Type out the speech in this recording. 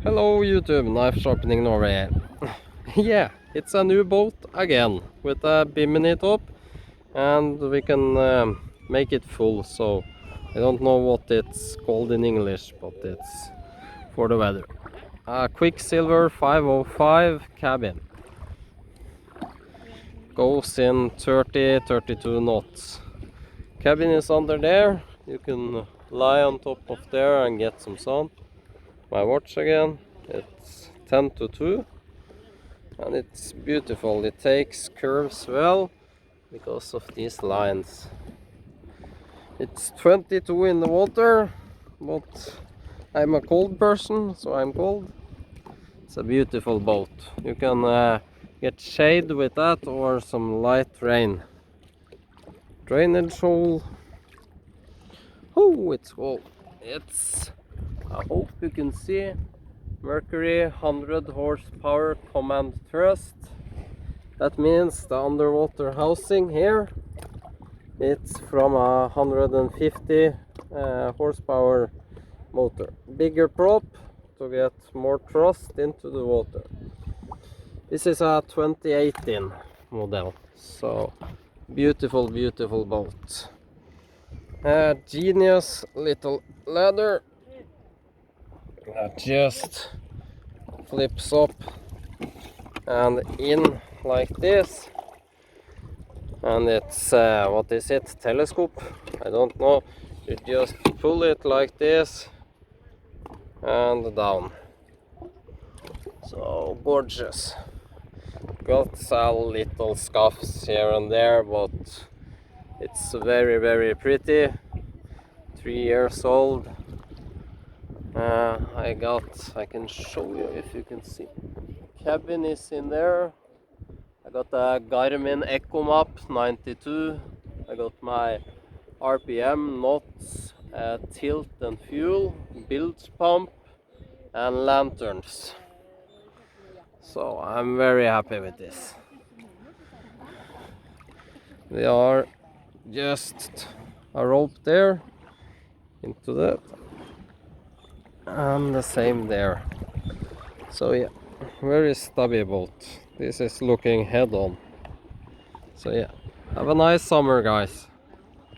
Hello YouTube, Knife Sharpening Norway. Yeah, it's a new boat again with a bimini top, and we can make it full, so I don't know what it's called in English, but it's for the weather. A Quicksilver 505 cabin. Goes in 30-32 knots. Cabin is under there. You can lie on top of there and get some sun. My watch again, it's 10 to 2 and it's beautiful. It takes curves well because of these lines. It's 22 in the water, but I'm a cold person, so I'm cold. It's a beautiful boat. You can get shade with that or some light rain. Drainage hole. Oh, it's cold. I hope you can see Mercury 100 horsepower command thrust. That means the underwater housing here, it's from a 150 horsepower motor. Bigger prop to get more thrust into the water. This is a 2018 model, so beautiful boat. A genius little ladder that just flips up and in like this, and it's what is it, telescope? I don't know. You just pull it like this and down. So gorgeous. Got a little scuffs here and there, but it's very pretty. 3 years old. I can show you if you can see. Cabin is in there. I got a Garmin EcoMap 92. I got my RPM, knots, tilt and fuel, bilge pump and lanterns. So I'm very happy with this. We are just a rope there into that and the same there. So yeah, very stubby boat. This is looking head on. So yeah, have a nice summer guys.